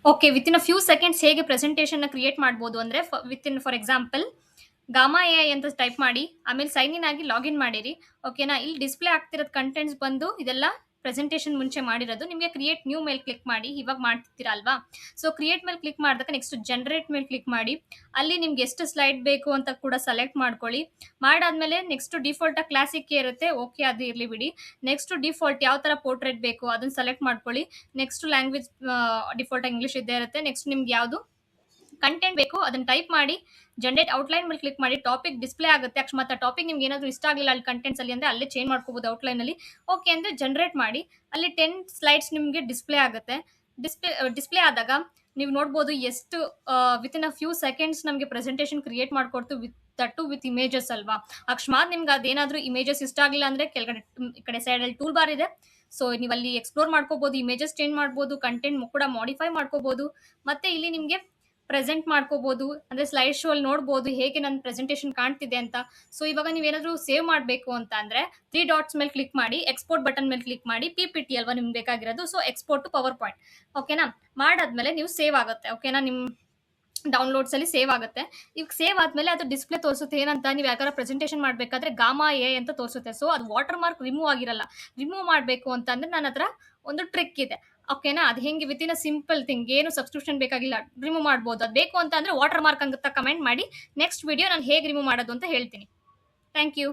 Okay. Within a few seconds ಹೇಗೆ ಪ್ರೆಸೆಂಟೇಷನ್‌ನ create ಮಾಡ್ಬೋದು ಅಂದ್ರೆ, within for example gamma AI ಅಂತ ಟೈಪ್ ಮಾಡಿ, ಆಮೇಲೆ ಸೈನ್ ಇನ್ ಆಗಿ ಲಾಗಿನ್ ಮಾಡಿರಿ. ಓಕೆನಾ? ಇಲ್ಲಿ ಡಿಸ್‌ಪ್ಲೇ ಆಗ್ತಿರೋದು ಕಂಟೆಂಟ್ಸ್ ಬಂದು ಇದೆಲ್ಲ ಪ್ರೆಸೆಂಟೇಷನ್ ಮುಂಚೆ ಮಾಡಿರೋದು. ನಿಮಗೆ ಕ್ರಿಯೇಟ್ ನ್ಯೂ ಮೇಲೆ ಕ್ಲಿಕ್ ಮಾಡಿ. ಇವಾಗ ಮಾಡ್ತಿರ್ತೀರಾ ಅಲ್ವಾ? ಸೊ, ಕ್ರಿಯೇಟ್ ಮೇಲೆ ಕ್ಲಿಕ್ ಮಾಡಿದಾಗ ನೆಕ್ಸ್ಟ್ ಜನರೇಟ್ ಮೇಲೆ ಕ್ಲಿಕ್ ಮಾಡಿ. ಅಲ್ಲಿ ನಿಮ್ಗೆ ಎಷ್ಟು ಸ್ಲೈಡ್ ಬೇಕು ಅಂತ ಕೂಡ ಸೆಲೆಕ್ಟ್ ಮಾಡ್ಕೊಳ್ಳಿ. ಮಾಡಾದ್ಮೇಲೆ ನೆಕ್ಸ್ಟ್ ಡಿಫಾಲ್ಟ್ ಆಗಿ ಕ್ಲಾಸಿಕ್ ಇರುತ್ತೆ. ಓಕೆ, ಅದು ಇರ್ಲಿ ಬಿಡಿ. ನೆಕ್ಸ್ಟ್ ಡಿಫಾಲ್ಟ್ ಯಾವ ತರ ಪೋರ್ಟ್ರೇಟ್ ಬೇಕು ಅದನ್ನ ಸೆಲೆಕ್ಟ್ ಮಾಡ್ಕೊಳ್ಳಿ. ನೆಕ್ಸ್ಟ್ ಲ್ಯಾಂಗ್ವೇಜ್ ಡಿಫಾಲ್ಟ್ ಆಗಿ ಇಂಗ್ಲಿಷ್ ಇದ್ದೇ ಇರುತ್ತೆ. ನೆಕ್ಸ್ಟ್ ನಿಮ್ಗೆ ಯಾವುದು ಕಂಟೆಂಟ್ ಬೇಕು ಅದನ್ನ ಟೈಪ್ ಮಾಡಿ. ಜನರೇಟ್ ಔಟ್ಲೈನ್ ಮೇಲೆ ಕ್ಲಿಕ್ ಮಾಡಿ. ಟಾಪಿಕ್ ಡಿಸ್ಪ್ಲೇ ಆಗುತ್ತೆ. ಅಕಸ್ಮಾತ್ ಆ ಟಾಪಿಕ್ ನಿಮ್ಗೆ ಏನಾದ್ರು ಇಷ್ಟ ಆಗಿಲ್ಲ ಅಲ್ಲಿ ಕಂಟೆಂಟ್ಸ್ ಅಲ್ಲಿ ಅಂದ್ರೆ ಅಲ್ಲೇ ಚೇಂಜ್ ಮಾಡ್ಕೋಬಹುದು ಔಟ್ಲೈನ್ ಅಲ್ಲಿ. ಓಕೆ ಅಂದ್ರೆ ಜನರೇಟ್ ಮಾಡಿ. ಅಲ್ಲಿ 10 ಸ್ಲೈಡ್ಸ್ ನಿಮ್ಗೆ ಡಿಸ್ಪ್ಲೇ ಆಗುತ್ತೆ. ಡಿಸ್ಪ್ಲೇ ಆದಾಗ ನೀವು ನೋಡ್ಬೋದು ಎಷ್ಟು ವಿತಿನ್ ಅ ಫ್ಯೂ ಸೆಕೆಂಡ್ಸ್ ನಮಗೆ ಪ್ರೆಸೆಂಟೇಷನ್ ಕ್ರಿಯೇಟ್ ಮಾಡ್ಕೊಡ್ತು, ವಿತ್ ಇಮೇಜಸ್ ಅಲ್ವಾ. ಅಕಸ್ಮಾತ್ ನಿಮ್ಗೆ ಅದೇನಾದ್ರೂ ಇಮೇಜಸ್ ಇಷ್ಟ ಆಗಿಲ್ಲ ಅಂದ್ರೆ ಕೆಳಗಡೆ ಈ ಕಡೆ ಸೈಡ್ ಅಲ್ಲಿ ಟೂಲ್ ಬಾರ್ ಇದೆ. ಸೊ ನೀವು ಅಲ್ಲಿ ಎಕ್ಸ್ಪ್ಲೋರ್ ಮಾಡ್ಕೋಬಹುದು, ಇಮೇಜಸ್ ಚೇಂಜ್ ಮಾಡ್ಬೋದು, ಕಂಟೆಂಟ್ ಕೂಡ ಮಾಡಿಫೈ ಮಾಡ್ಕೋಬಹುದು. ಮತ್ತೆ ಇಲ್ಲಿ ನಿಮ್ಗೆ ಪ್ರೆಸೆಂಟ್ ಮಾಡ್ಕೋಬಹುದು. ಅಂದ್ರೆ ಸ್ಲೈಡ್ ಶೋ ಅಲ್ಲಿ ನೋಡ್ಬೋದು ಹೇಗೆ ನನ್ನ ಪ್ರೆಸೆಂಟೇಷನ್ ಕಾಣ್ತಿದೆ ಅಂತ. ಸೊ ಇವಾಗ ನೀವೇನಾದ್ರೂ ಸೇವ್ ಮಾಡಬೇಕು ಅಂತ ಅಂದ್ರೆ 3 ಡಾಟ್ಸ್ ಮೇಲೆ ಕ್ಲಿಕ್ ಮಾಡಿ, ಎಕ್ಸ್ಪೋರ್ಟ್ ಬಟನ್ ಮೇಲೆ ಕ್ಲಿಕ್ ಮಾಡಿ. ಪಿಪಿಟಿ ಅಲ್ವಾ ನಿಮ್ಗೆ ಬೇಕಾಗಿರೋದು. So export to PowerPoint. ಓಕೆನಾ? ಮಾಡಾದ್ಮೇಲೆ ನೀವು ಸೇವ್ ಆಗುತ್ತೆ. ಓಕೆನಾ? ನಿಮ್ ಡೌನ್ಲೋಡ್ಸ್ ಅಲ್ಲಿ ಸೇವ್ ಆಗುತ್ತೆ. ಈಗ ಸೇವ್ ಆದ್ಮೇಲೆ ಅದು ಡಿಸ್ಪ್ಲೇ ತೋರಿಸುತ್ತೆ ಏನಂತ, ನೀವು ಯಾಕಂದ್ರೆ ಪ್ರೆಸೆಂಟೇಷನ್ ಮಾಡಬೇಕಾದ್ರೆ ಗಾಮಾ ಎ ಅಂತ ತೋರಿಸುತ್ತೆ. ಸೊ ಅದು ವಾಟರ್ ಮಾರ್ಕ್ ರಿಮೂವ್ ಆಗಿರಲ್ಲ. ರಿಮೂವ್ ಮಾಡಬೇಕು ಅಂತಂದ್ರೆ ನನ್ನ ಹತ್ರ ಒಂದು ಟ್ರಿಕ್ ಇದೆ. ಓಕೆನಾ? ಅದು ಹೆಂಗೆ ವಿತಿನ್ ಅ ಸಿಂಪಲ್ ಥಿಂಗ್, ಏನು ಸಬ್ಸ್ಕ್ರಿಪ್ಷನ್ ಬೇಕಾಗಿಲ್ಲ, ರಿಮೂವ್ ಮಾಡ್ಬೋದು. ಅದು ಬೇಕು ಅಂತ ಅಂದ್ರೆ ವಾಟರ್ ಮಾರ್ಕ್ ಅಂತ ಕಮೆಂಟ್ ಮಾಡಿ. ನೆಕ್ಸ್ಟ್ ವಿಡಿಯೋ ನಾನು ಹೇಗೆ ರಿಮೂವ್ ಮಾಡೋದು ಅಂತ ಹೇಳ್ತೀನಿ. Thank you.